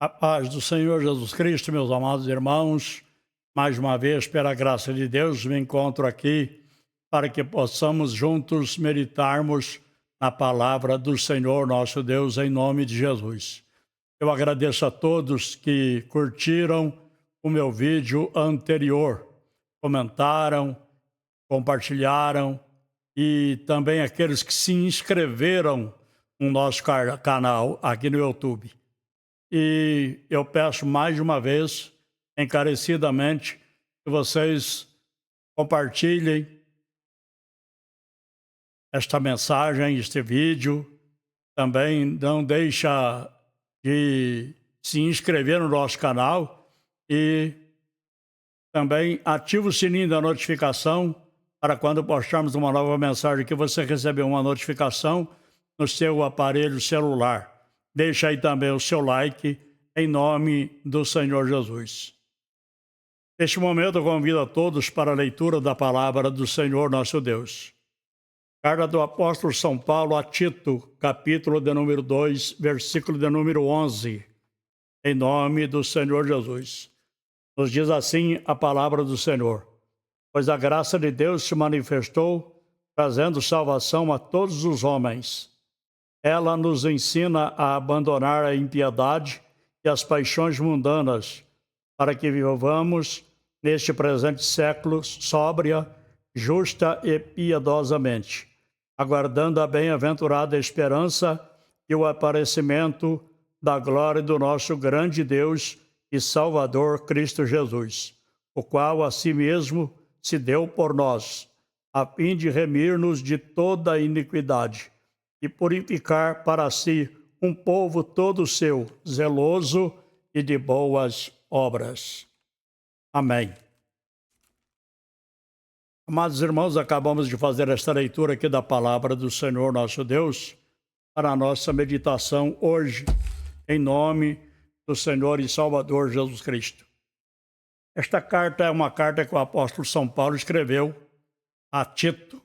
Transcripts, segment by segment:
A paz do Senhor Jesus Cristo, meus amados irmãos, mais uma vez, pela graça de Deus, me encontro aqui para que possamos juntos meditarmos na palavra do Senhor nosso Deus, em nome de Jesus. Eu agradeço a todos que curtiram o meu vídeo anterior, comentaram, compartilharam e também aqueles que se inscreveram no nosso canal aqui no YouTube. E eu peço mais uma vez, encarecidamente, que vocês compartilhem esta mensagem, este vídeo. Também não deixa de se inscrever no nosso canal e também ativa o sininho da notificação para quando postarmos uma nova mensagem que você receber uma notificação no seu aparelho celular. Deixa aí também o seu like, em nome do Senhor Jesus. Neste momento eu convido a todos para a leitura da palavra do Senhor nosso Deus. Carta do apóstolo São Paulo a Tito, capítulo de número 2, versículo de número 11. Em nome do Senhor Jesus. Nos diz assim a palavra do Senhor. Pois a graça de Deus se manifestou, trazendo salvação a todos os homens. Ela nos ensina a abandonar a impiedade e as paixões mundanas, para que vivamos neste presente século sóbria, justa e piedosamente, aguardando a bem-aventurada esperança e o aparecimento da glória do nosso grande Deus e Salvador Cristo Jesus, o qual a si mesmo se deu por nós, a fim de remir-nos de toda a iniquidade e purificar para si um povo todo seu, zeloso e de boas obras. Amém. Amados irmãos, acabamos de fazer esta leitura aqui da palavra do Senhor nosso Deus para a nossa meditação hoje, em nome do Senhor e Salvador Jesus Cristo. Esta carta é uma carta que o apóstolo São Paulo escreveu a Tito,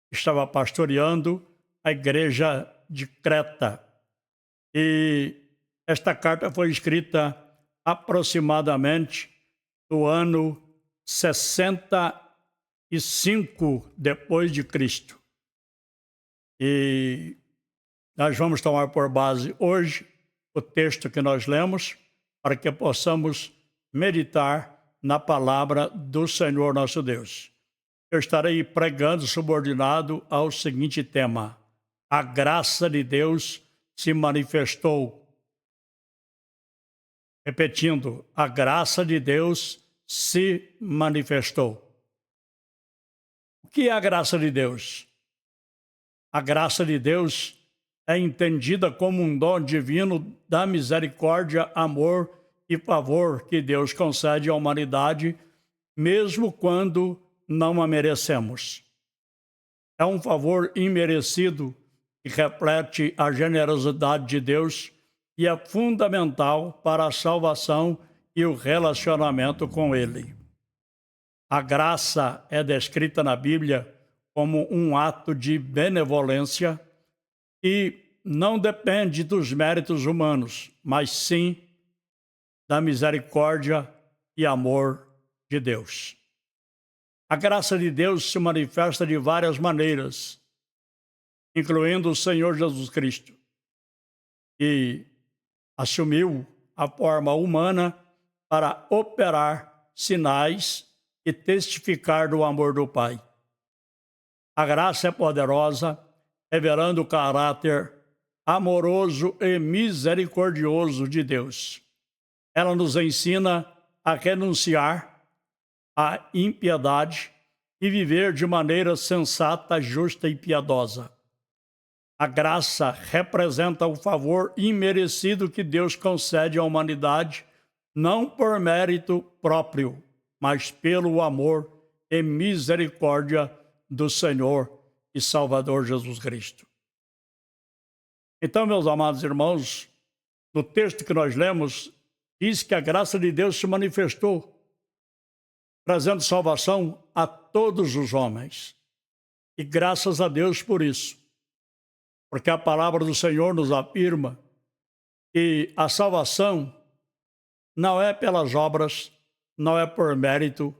que estava pastoreando a igreja de Creta. E esta carta foi escrita aproximadamente no ano 65 depois de Cristo. E nós vamos tomar por base hoje o texto que nós lemos para que possamos meditar na palavra do Senhor nosso Deus. Eu estarei pregando subordinado ao seguinte tema: a graça de Deus se manifestou. Repetindo, a graça de Deus se manifestou. O que é a graça de Deus? A graça de Deus é entendida como um dom divino da misericórdia, amor e favor que Deus concede à humanidade, mesmo quando não a merecemos. É um favor imerecido que reflete a generosidade de Deus e é fundamental para a salvação e o relacionamento com Ele. A graça é descrita na Bíblia como um ato de benevolência e não depende dos méritos humanos, mas sim da misericórdia e amor de Deus. A graça de Deus se manifesta de várias maneiras, incluindo o Senhor Jesus Cristo, que assumiu a forma humana para operar sinais e testificar do amor do Pai. A graça é poderosa, revelando o caráter amoroso e misericordioso de Deus. Ela nos ensina a renunciar à impiedade e viver de maneira sensata, justa e piedosa. A graça representa o favor imerecido que Deus concede à humanidade, não por mérito próprio, mas pelo amor e misericórdia do Senhor e Salvador Jesus Cristo. Então, meus amados irmãos, no texto que nós lemos, diz que a graça de Deus se manifestou, trazendo salvação a todos os homens. E graças a Deus por isso. Porque a palavra do Senhor nos afirma que a salvação não é pelas obras, não é por mérito,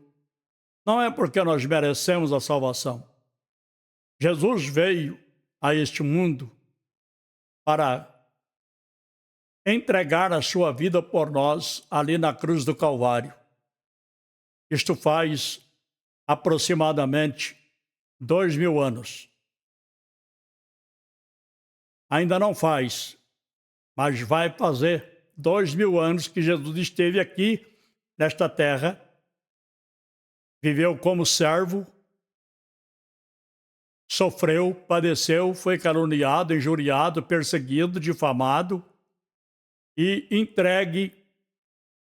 não é porque nós merecemos a salvação. Jesus veio a este mundo para entregar a sua vida por nós ali na cruz do Calvário. Isto faz aproximadamente 2000 anos. Ainda não faz, mas vai fazer 2000 anos que Jesus esteve aqui nesta terra, viveu como servo, sofreu, padeceu, foi caluniado, injuriado, perseguido, difamado e entregue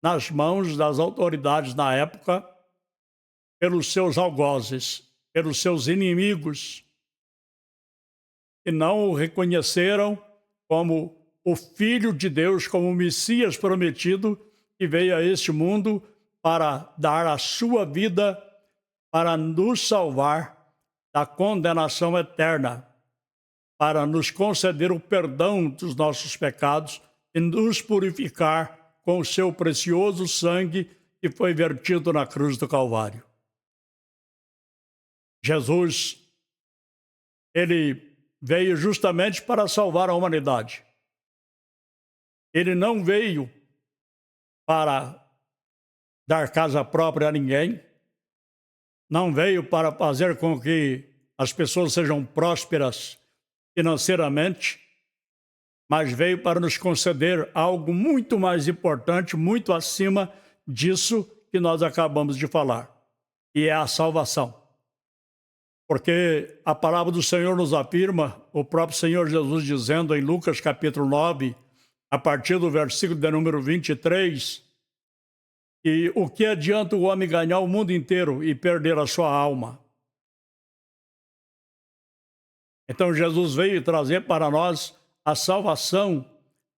nas mãos das autoridades na época pelos seus algozes, pelos seus inimigos, que não o reconheceram como o Filho de Deus, como o Messias prometido, que veio a este mundo para dar a sua vida, para nos salvar da condenação eterna, para nos conceder o perdão dos nossos pecados e nos purificar com o seu precioso sangue que foi vertido na cruz do Calvário. Jesus, ele veio justamente para salvar a humanidade. Ele não veio para dar casa própria a ninguém, não veio para fazer com que as pessoas sejam prósperas financeiramente, mas veio para nos conceder algo muito mais importante, muito acima disso que nós acabamos de falar, e é a salvação. Porque a palavra do Senhor nos afirma, o próprio Senhor Jesus dizendo em Lucas capítulo 9, a partir do versículo de número 23, que o que adianta o homem ganhar o mundo inteiro e perder a sua alma? Então Jesus veio trazer para nós a salvação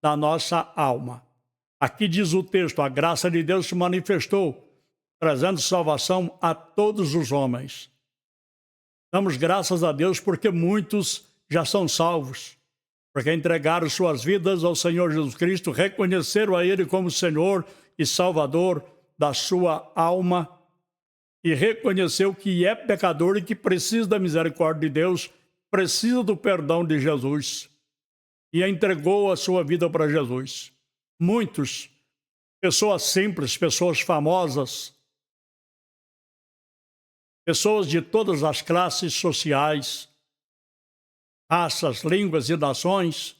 da nossa alma. Aqui diz o texto, a graça de Deus se manifestou, trazendo salvação a todos os homens. Damos graças a Deus porque muitos já são salvos, porque entregaram suas vidas ao Senhor Jesus Cristo, reconheceram a Ele como Senhor e Salvador da sua alma e reconheceu que é pecador e que precisa da misericórdia de Deus, precisa do perdão de Jesus e entregou a sua vida para Jesus. Muitos, pessoas simples, pessoas famosas, pessoas de todas as classes sociais, raças, línguas e nações,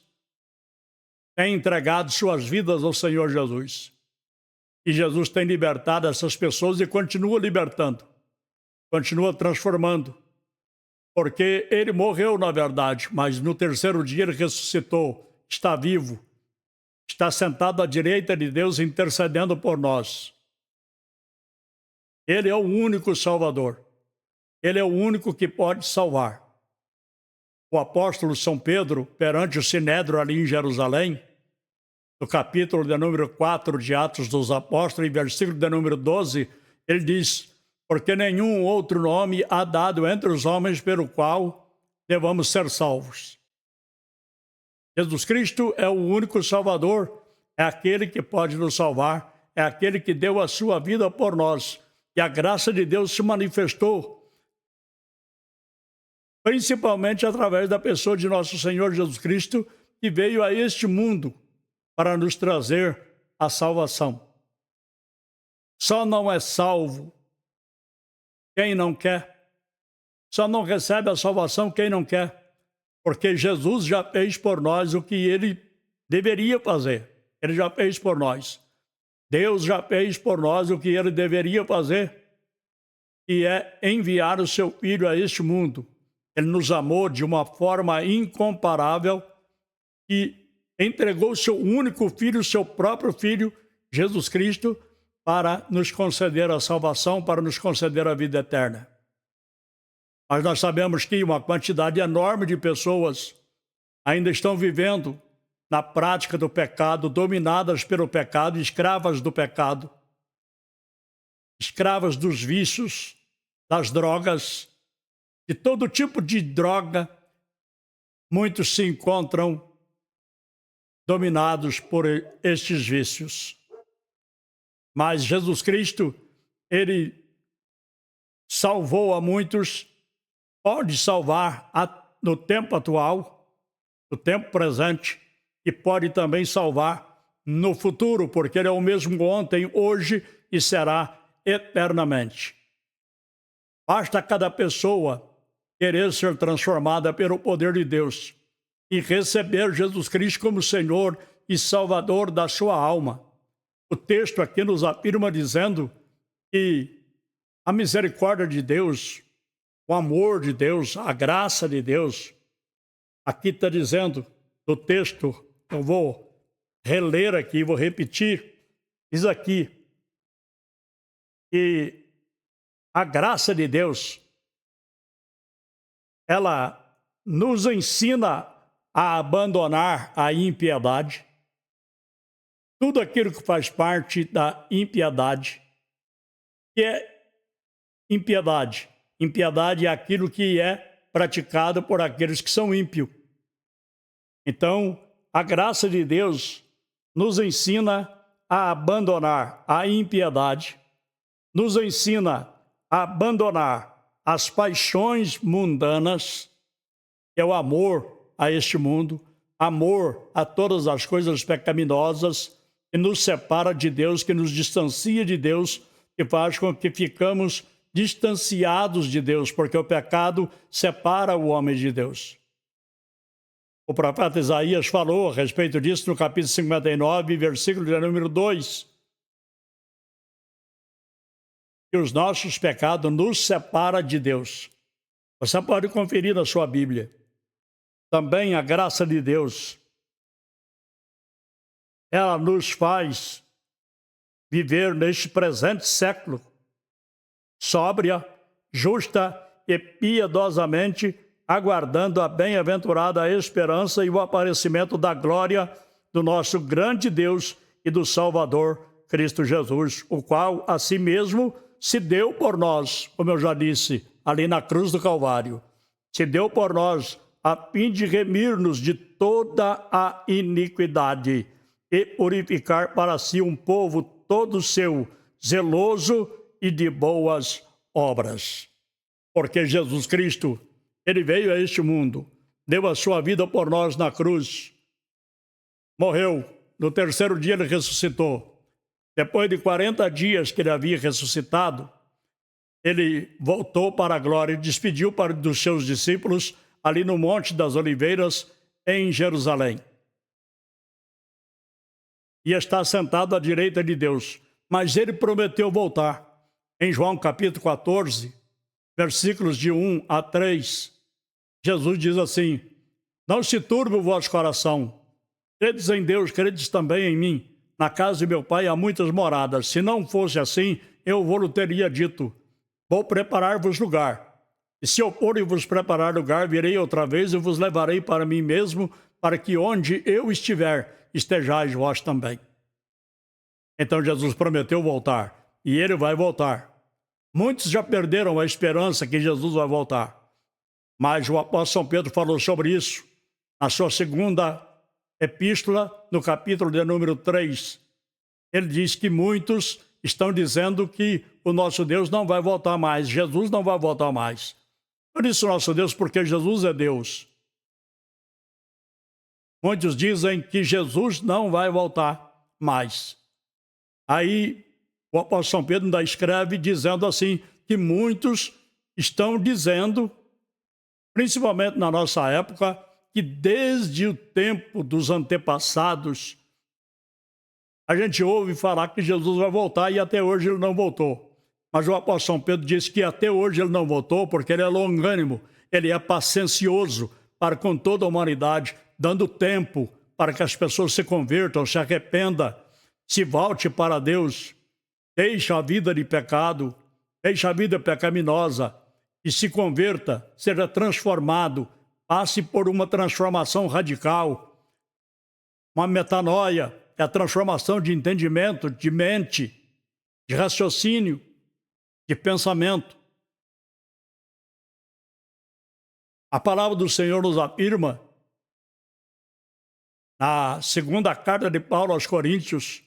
têm entregado suas vidas ao Senhor Jesus. E Jesus tem libertado essas pessoas e continua libertando, continua transformando, porque Ele morreu na verdade, mas no terceiro dia Ele ressuscitou, está vivo, está sentado à direita de Deus intercedendo por nós. Ele é o único Salvador. Ele é o único que pode salvar. O apóstolo São Pedro, perante o Sinédrio ali em Jerusalém, no capítulo de número 4 de Atos dos Apóstolos, em versículo de número 12, ele diz, porque nenhum outro nome há dado entre os homens pelo qual devamos ser salvos. Jesus Cristo é o único Salvador, é aquele que pode nos salvar, é aquele que deu a sua vida por nós. E a graça de Deus se manifestou principalmente através da pessoa de nosso Senhor Jesus Cristo, que veio a este mundo para nos trazer a salvação. Só não é salvo quem não quer. Só não recebe a salvação quem não quer. Porque Jesus já fez por nós o que Ele deveria fazer. Ele já fez por nós. Deus já fez por nós o que Ele deveria fazer, que é enviar o Seu Filho a este mundo. Ele nos amou de uma forma incomparável e entregou o seu único filho, o seu próprio filho, Jesus Cristo, para nos conceder a salvação, para nos conceder a vida eterna. Mas nós sabemos que uma quantidade enorme de pessoas ainda estão vivendo na prática do pecado, dominadas pelo pecado, escravas do pecado, escravas dos vícios, das drogas, de todo tipo de droga. Muitos se encontram dominados por estes vícios. Mas Jesus Cristo, ele salvou a muitos, pode salvar no tempo atual, no tempo presente, e pode também salvar no futuro, porque ele é o mesmo ontem, hoje e será eternamente. Basta cada pessoa querer ser transformada pelo poder de Deus e receber Jesus Cristo como Senhor e Salvador da sua alma. O texto aqui nos afirma dizendo que a misericórdia de Deus, o amor de Deus, a graça de Deus, aqui está dizendo no texto, eu vou reler aqui, vou repetir, diz aqui que a graça de Deus, ela nos ensina a abandonar a impiedade, tudo aquilo que faz parte da impiedade, que é impiedade. Impiedade é aquilo que é praticado por aqueles que são ímpios. Então, a graça de Deus nos ensina a abandonar a impiedade, nos ensina a abandonar as paixões mundanas, que é o amor a este mundo, amor a todas as coisas pecaminosas, que nos separa de Deus, que nos distancia de Deus, que faz com que ficamos distanciados de Deus, porque o pecado separa o homem de Deus. O profeta Isaías falou a respeito disso no capítulo 59, versículo de número 2. Que os nossos pecados nos separam de Deus. Você pode conferir na sua Bíblia. Também a graça de Deus, ela nos faz viver neste presente século sóbria, justa e piedosamente, aguardando a bem-aventurada esperança e o aparecimento da glória do nosso grande Deus e do Salvador Cristo Jesus, o qual a si mesmo se deu por nós, como eu já disse, ali na cruz do Calvário. Se deu por nós a fim de remir-nos de toda a iniquidade e purificar para si um povo todo seu, zeloso e de boas obras. Porque Jesus Cristo, ele veio a este mundo, deu a sua vida por nós na cruz, morreu, no terceiro dia ele ressuscitou. Depois de 40 dias que ele havia ressuscitado, ele voltou para a glória e despediu dos seus discípulos ali no Monte das Oliveiras, em Jerusalém. E está sentado à direita de Deus. Mas ele prometeu voltar. Em João capítulo 14, versículos de 1 a 3, Jesus diz assim: não se turbe o vosso coração. Credes em Deus, credes também em mim. Na casa de meu pai há muitas moradas. Se não fosse assim, eu vos teria dito: vou preparar-vos lugar. E se eu for e vos preparar lugar, virei outra vez e vos levarei para mim mesmo, para que onde eu estiver, estejais vós também. Então Jesus prometeu voltar, e ele vai voltar. Muitos já perderam a esperança que Jesus vai voltar. Mas o apóstolo São Pedro falou sobre isso na sua segunda epístola, no capítulo de número 3. Ele diz que muitos estão dizendo que o nosso Deus não vai voltar mais, Jesus não vai voltar mais. Por isso nosso Deus, porque Jesus é Deus. Muitos dizem que Jesus não vai voltar mais. Aí o apóstolo São Pedro ainda escreve dizendo assim, que muitos estão dizendo, principalmente na nossa época, que desde o tempo dos antepassados, a gente ouve falar que Jesus vai voltar e até hoje ele não voltou. Mas o apóstolo São Pedro diz que até hoje ele não voltou porque ele é longânimo, ele é paciencioso para com toda a humanidade, dando tempo para que as pessoas se convertam, se arrependam, se volte para Deus, deixe a vida de pecado, deixe a vida pecaminosa e se converta, seja transformado, passe por uma transformação radical, uma metanoia, é a transformação de entendimento, de mente, de raciocínio, de pensamento. A palavra do Senhor nos afirma, na segunda carta de Paulo aos Coríntios,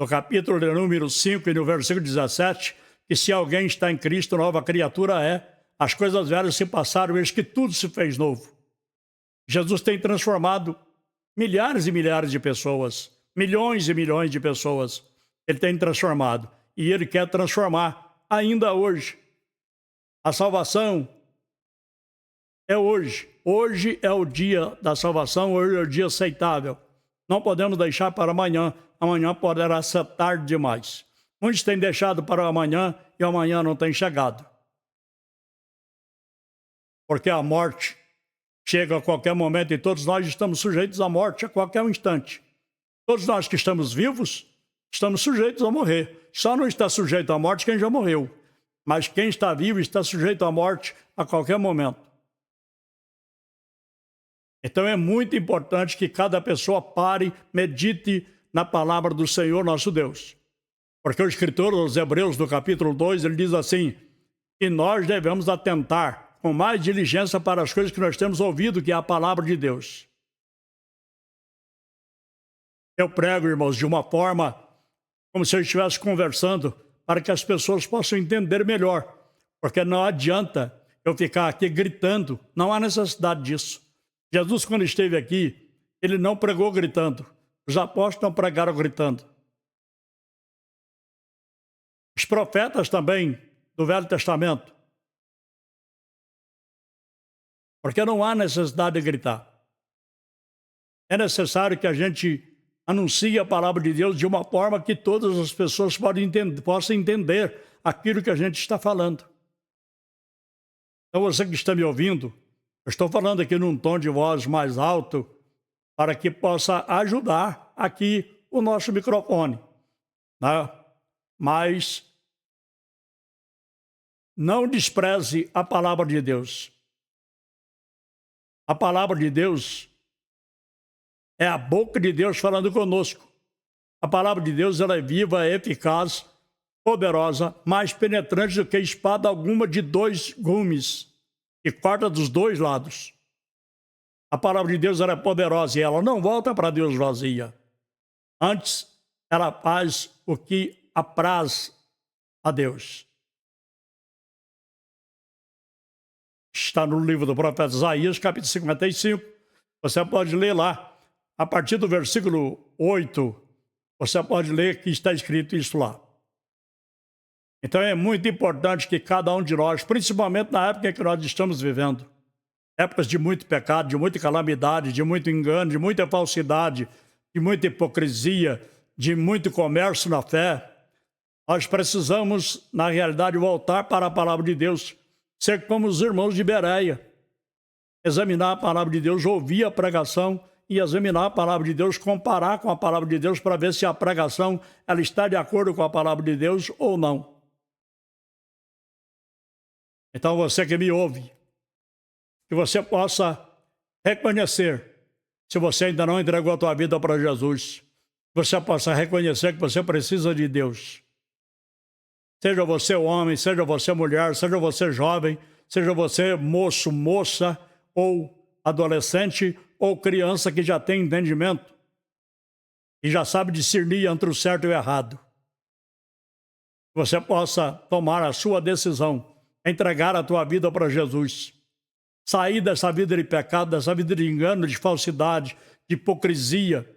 no capítulo de número 5 e no versículo 17, que se alguém está em Cristo, nova criatura é, as coisas velhas se passaram, eis que tudo se fez novo. Jesus tem transformado milhares e milhares de pessoas, milhões e milhões de pessoas. Ele tem transformado e ele quer transformar ainda hoje. A salvação é hoje. Hoje é o dia da salvação, hoje é o dia aceitável. Não podemos deixar para amanhã. Amanhã poderá ser tarde demais. Muitos têm deixado para amanhã e amanhã não tem chegado. Porque a morte chega a qualquer momento e todos nós estamos sujeitos à morte a qualquer instante. Todos nós que estamos vivos, estamos sujeitos a morrer. Só não está sujeito à morte quem já morreu. Mas quem está vivo está sujeito à morte a qualquer momento. Então é muito importante que cada pessoa pare, medite na palavra do Senhor nosso Deus. Porque o escritor dos Hebreus, do capítulo 2, ele diz assim, que nós devemos atentar com mais diligência para as coisas que nós temos ouvido, que é a palavra de Deus. Eu prego, irmãos, de uma forma como se eu estivesse conversando para que as pessoas possam entender melhor. Porque não adianta eu ficar aqui gritando, não há necessidade disso. Jesus, quando esteve aqui, ele não pregou gritando. Os apóstolos não pregaram gritando. Os profetas também, do Velho Testamento. Porque não há necessidade de gritar. É necessário que a gente anuncie a palavra de Deus de uma forma que todas as pessoas possam entender aquilo que a gente está falando. Então você que está me ouvindo, eu estou falando aqui num tom de voz mais alto para que possa ajudar aqui o nosso microfone, né? Mas não despreze a palavra de Deus. A palavra de Deus é a boca de Deus falando conosco. A palavra de Deus ela é viva, é eficaz, poderosa, mais penetrante do que espada alguma de 2 gumes, que corta dos 2 lados. A palavra de Deus ela é poderosa e ela não volta para Deus vazia. Antes, ela faz o que apraz a Deus. Está no livro do profeta Isaías, capítulo 55. Você pode ler lá. A partir do versículo 8, você pode ler que está escrito isso lá. Então é muito importante que cada um de nós, principalmente na época em que nós estamos vivendo, épocas de muito pecado, de muita calamidade, de muito engano, de muita falsidade, de muita hipocrisia, de muito comércio na fé, nós precisamos, na realidade, voltar para a palavra de Deus, ser como os irmãos de Bereia, examinar a palavra de Deus, ouvir a pregação e examinar a palavra de Deus, comparar com a palavra de Deus para ver se a pregação ela está de acordo com a palavra de Deus ou não. Então você que me ouve, que você possa reconhecer, se você ainda não entregou a tua vida para Jesus, você possa reconhecer que você precisa de Deus. Seja você homem, seja você mulher, seja você jovem, seja você moço, moça ou adolescente ou criança que já tem entendimento e já sabe discernir entre o certo e o errado. Você possa tomar a sua decisão, entregar a tua vida para Jesus, sair dessa vida de pecado, dessa vida de engano, de falsidade, de hipocrisia,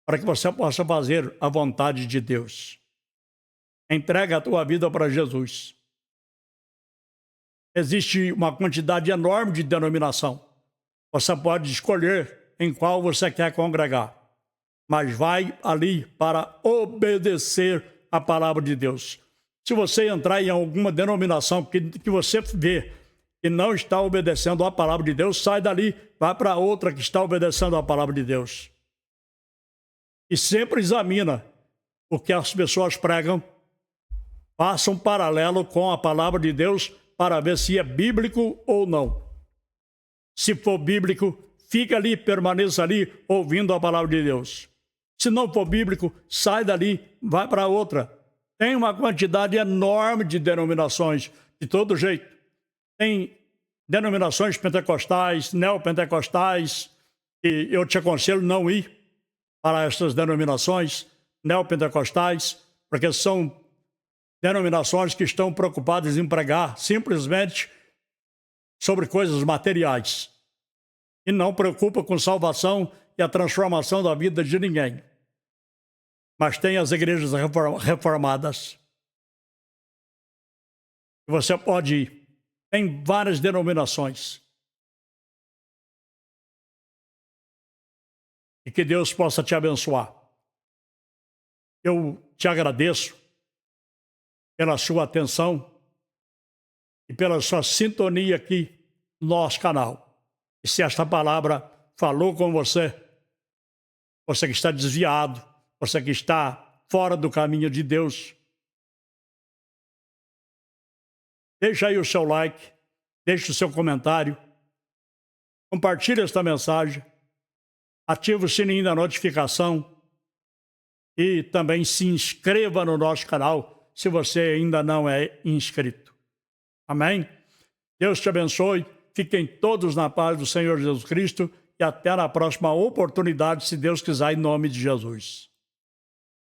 para que você possa fazer a vontade de Deus. Entrega a tua vida para Jesus. Existe uma quantidade enorme de denominação. Você pode escolher em qual você quer congregar, mas vai ali para obedecer a palavra de Deus. Se você entrar em alguma denominação que você vê que não está obedecendo a palavra de Deus, sai dali, vai para outra que está obedecendo a palavra de Deus. E sempre examina o que as pessoas pregam, faça um paralelo com a palavra de Deus para ver se é bíblico ou não. Se for bíblico, fica ali, permaneça ali, ouvindo a palavra de Deus. Se não for bíblico, sai dali, vai para outra. Tem uma quantidade enorme de denominações, de todo jeito. Tem denominações pentecostais, neopentecostais, e eu te aconselho não ir para essas denominações. neopentecostais, porque são denominações que estão preocupadas em pregar simplesmente sobre coisas materiais e não preocupa com salvação e a transformação da vida de ninguém. Mas tem as igrejas reformadas. Você pode ir em várias denominações. E que Deus possa te abençoar. Eu te agradeço pela sua atenção e pela sua sintonia aqui no nosso canal. E se esta palavra falou com você, você que está desviado, você que está fora do caminho de Deus, deixa aí o seu like, deixe o seu comentário, compartilhe esta mensagem, ative o sininho da notificação e também se inscreva no nosso canal se você ainda não é inscrito. Amém? Deus te abençoe, fiquem todos na paz do Senhor Jesus Cristo e até na próxima oportunidade, se Deus quiser, em nome de Jesus.